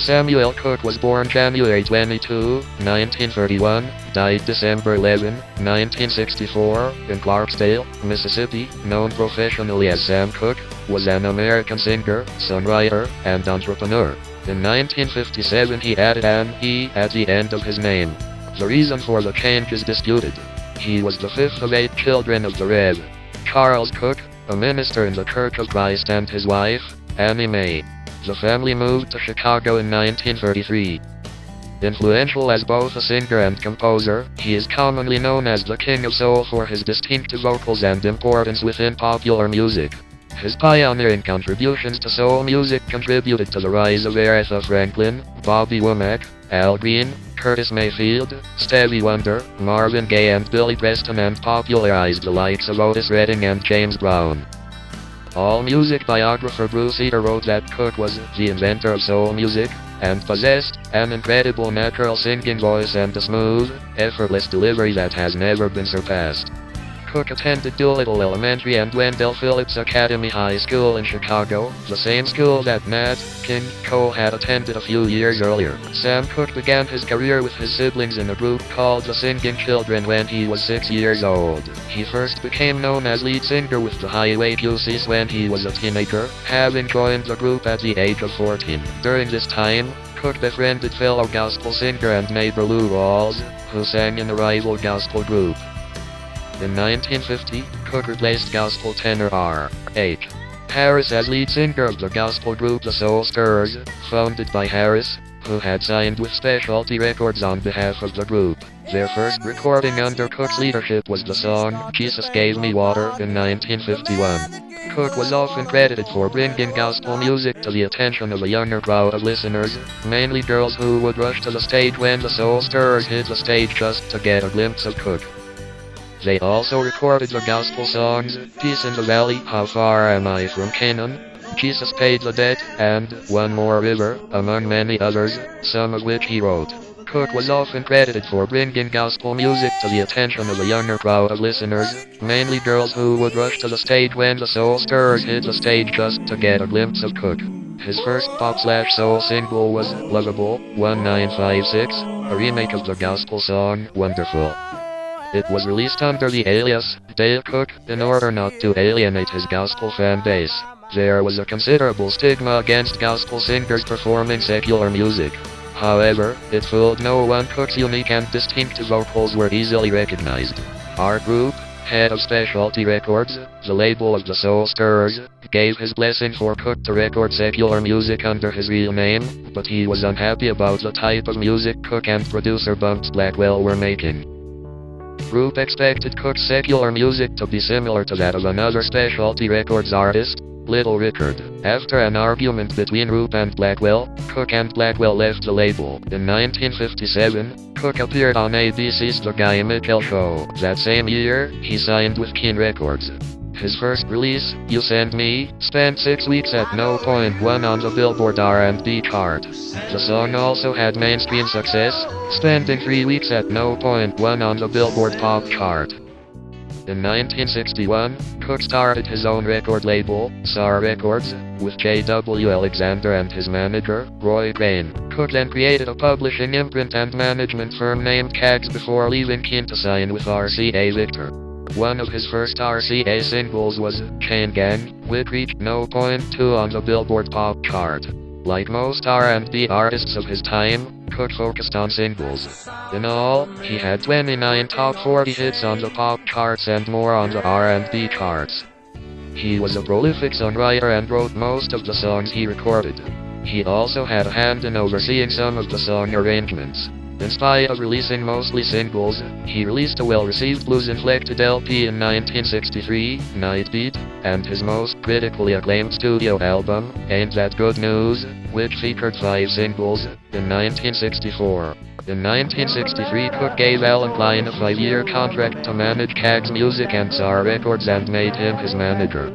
Samuel Cooke was born January 22, 1931, died December 11, 1964, in Clarksdale, Mississippi, known professionally as Sam Cooke, was an American singer, songwriter, and entrepreneur. In 1957 he added an E at the end of his name. The reason for the change is disputed. He was the fifth of 8 children of the Rev. Charles Cooke, a minister in the Church of Christ, and his wife, Annie Mae. The family moved to Chicago in 1933. Influential as both a singer and composer, he is commonly known as the King of Soul for his distinctive vocals and importance within popular music. His pioneering contributions to soul music contributed to the rise of Aretha Franklin, Bobby Womack, Al Green, Curtis Mayfield, Stevie Wonder, Marvin Gaye, and Billy Preston, and popularized the likes of Otis Redding and James Brown. AllMusic biographer Bruce Eder wrote that Cooke was the inventor of soul music, and possessed an incredible natural singing voice and a smooth, effortless delivery that has never been surpassed. Cooke attended Doolittle Elementary and Wendell Phillips Academy High School in Chicago, the same school that Nat King Cole had attended a few years earlier. Sam Cooke began his career with his siblings in a group called the Singing Children when he was 6 years old. He first became known as lead singer with the Highway QCs when he was a teenager, having joined the group at the age of 14. During this time, Cooke befriended fellow gospel singer and neighbor Lou Rawls, who sang in a rival gospel group. In 1950, Cooke replaced gospel tenor R.H. Harris as lead singer of the gospel group The Soul Stirrers, founded by Harris, who had signed with Specialty Records on behalf of the group. Their first recording under Cooke's leadership was the song Jesus Gave Me Water in 1951. Cooke was often credited for bringing gospel music to the attention of a younger crowd of listeners, mainly girls who would rush to the stage when the Soul Stirrers hit the stage just to get a glimpse of Cooke. They also recorded the gospel songs, Peace in the Valley, How Far Am I from Canaan, Jesus Paid the Debt, and One More River, among many others, some of which he wrote. Cooke was often credited for bringing gospel music to the attention of a younger crowd of listeners, mainly girls who would rush to the stage when the Soul Stirrers hit the stage just to get a glimpse of Cooke. His first pop/soul single was Lovable, 1956, a remake of the gospel song Wonderful. It was released under the alias Dale Cooke in order not to alienate his gospel fan base. There was a considerable stigma against gospel singers performing secular music. However, it fooled no one. Cooke's unique and distinctive vocals were easily recognized. Our group, head of Specialty Records, the label of the Soul Stirrers, gave his blessing for Cooke to record secular music under his real name, but he was unhappy about the type of music Cooke and producer Bumps Blackwell were making. Group expected Cooke's secular music to be similar to that of another Specialty Records artist, Little Richard. After an argument between Roop and Blackwell, Cooke and Blackwell left the label. In 1957, Cooke appeared on ABC's The Guy Mitchell Show. That same year, he signed with King Records. His first release, You Send Me, spent 6 weeks at #1 on the Billboard R&B chart. The song also had mainstream success, spending 3 weeks at #1 on the Billboard Pop chart. In 1961, Cooke started his own record label, SAR Records, with J.W. Alexander and his manager, Roy Crane. Cooke then created a publishing imprint and management firm named CAGS before leaving King to sign with RCA Victor. One of his first RCA singles was Chain Gang, which reached #2 on the Billboard Pop chart. Like most R&B artists of his time, Cooke focused on singles. In all, he had 29 top 40 hits on the pop charts and more on the R&B charts. He was a prolific songwriter and wrote most of the songs he recorded. He also had a hand in overseeing some of the song arrangements. In spite of releasing mostly singles, he released a well-received blues-inflected LP in 1963, Nightbeat, and his most critically acclaimed studio album, Ain't That Good News, which featured 5 singles, in 1964. In 1963, Cooke gave Alan Klein a 5-year contract to manage CAGS Music and SAR Records and made him his manager.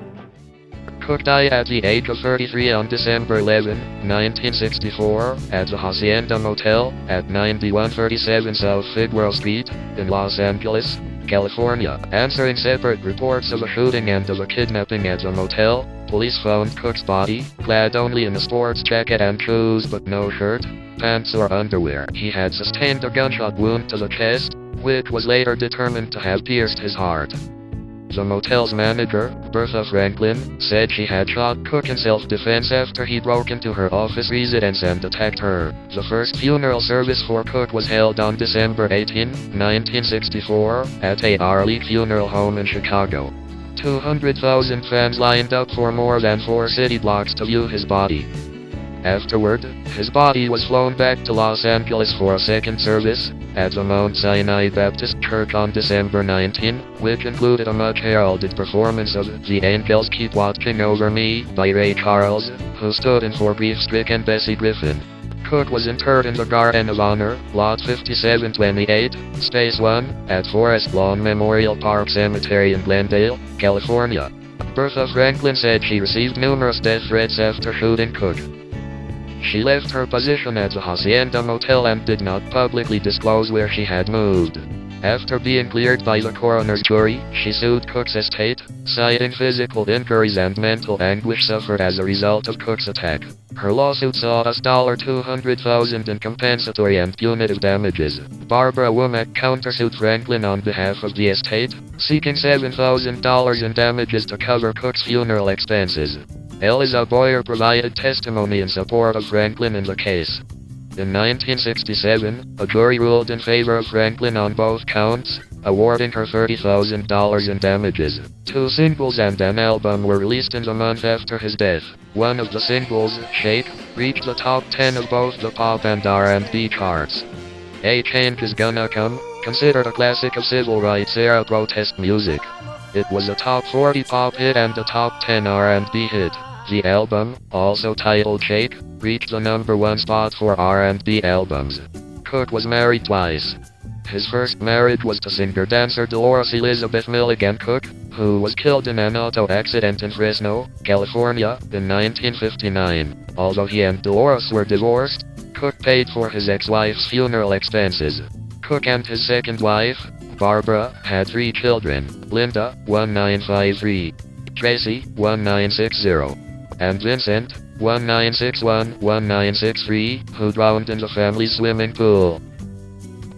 Cooke died at the age of 33 on December 11, 1964, at the Hacienda Motel, at 9137 South Figueroa Street, in Los Angeles, California. Answering separate reports of a shooting and of a kidnapping at the motel, police found Cooke's body, clad only in a sports jacket and shoes but no shirt, pants or underwear. He had sustained a gunshot wound to the chest, which was later determined to have pierced his heart. The motel's manager, Bertha Franklin, said she had shot Cooke in self-defense after he broke into her office residence and attacked her. The first funeral service for Cooke was held on December 18, 1964, at a Arley Funeral Home in Chicago. 200,000 fans lined up for more than 4 city blocks to view his body. Afterward, his body was flown back to Los Angeles for a second service, at the Mount Sinai Baptist Church on December 19, which included a much-heralded performance of "The Angels Keep Watching Over Me" by Ray Charles, who stood in for grief-stricken Bessie Griffin. Cooke was interred in the Garden of Honor, Lot 5728, Space 1, at Forest Lawn Memorial Park Cemetery in Glendale, California. Bertha Franklin said she received numerous death threats after shooting Cooke. She left her position at the Hacienda Motel and did not publicly disclose where she had moved. After being cleared by the coroner's jury, she sued Cooke's estate, citing physical injuries and mental anguish suffered as a result of Cooke's attack. Her lawsuit saw us $200,000 in compensatory and punitive damages. Barbara Womack countersued Franklin on behalf of the estate, seeking $7,000 in damages to cover Cooke's funeral expenses. Eliza Boyer provided testimony in support of Franklin in the case. In 1967, a jury ruled in favor of Franklin on both counts, awarding her $30,000 in damages. 2 singles and an album were released in the month after his death. One of the singles, "Shake," reached the top 10 of both the pop and R&B charts. "A Change Is Gonna Come," considered a classic of civil rights era protest music. It was a top 40 pop hit and a top 10 R&B hit. The album, also titled "Shake," reached the #1 spot for R&B albums. Cooke was married twice. His first marriage was to singer-dancer Dolores Elizabeth Milligan Cooke, who was killed in an auto accident in Fresno, California, in 1959. Although he and Dolores were divorced, Cooke paid for his ex-wife's funeral expenses. Cooke and his second wife, Barbara, had 3 children: Linda, 1953, Tracy, 1960, and Vincent, 1961-1963, who drowned in the family's swimming pool.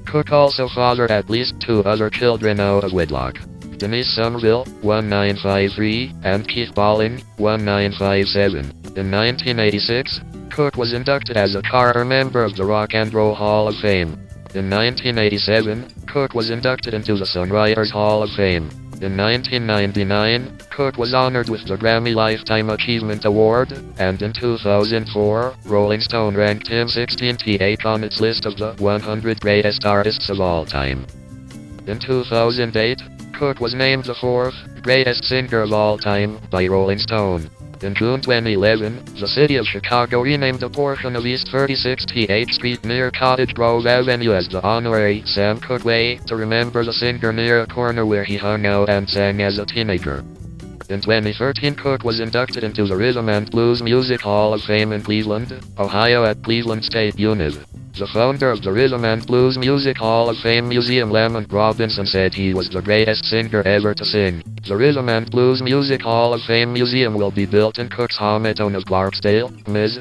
Cooke also fathered at least 2 other children out of wedlock: Denise Somerville, 1953, and Keith Bolling, 1957. In 1986, Cooke was inducted as a charter member of the Rock and Roll Hall of Fame. In 1987, Cooke was inducted into the Songwriters Hall of Fame. In 1999, Cooke was honored with the Grammy Lifetime Achievement Award, and in 2004, Rolling Stone ranked him 16th on its list of the 100 greatest artists of all time. In 2008, Cooke was named the 4th greatest singer of all time by Rolling Stone. In June 2011, the city of Chicago renamed a portion of East 36th Street near Cottage Grove Avenue as the honorary Sam Cooke Way, to remember the singer near a corner where he hung out and sang as a teenager. In 2013, Cooke was inducted into the Rhythm and Blues Music Hall of Fame in Cleveland, Ohio at Cleveland State Univ. The founder of the Rhythm and Blues Music Hall of Fame Museum, Lamont Robinson, said he was the greatest singer ever to sing. The Rhythm and Blues Music Hall of Fame Museum will be built in Cooke's hometown of Clarksdale, Ms.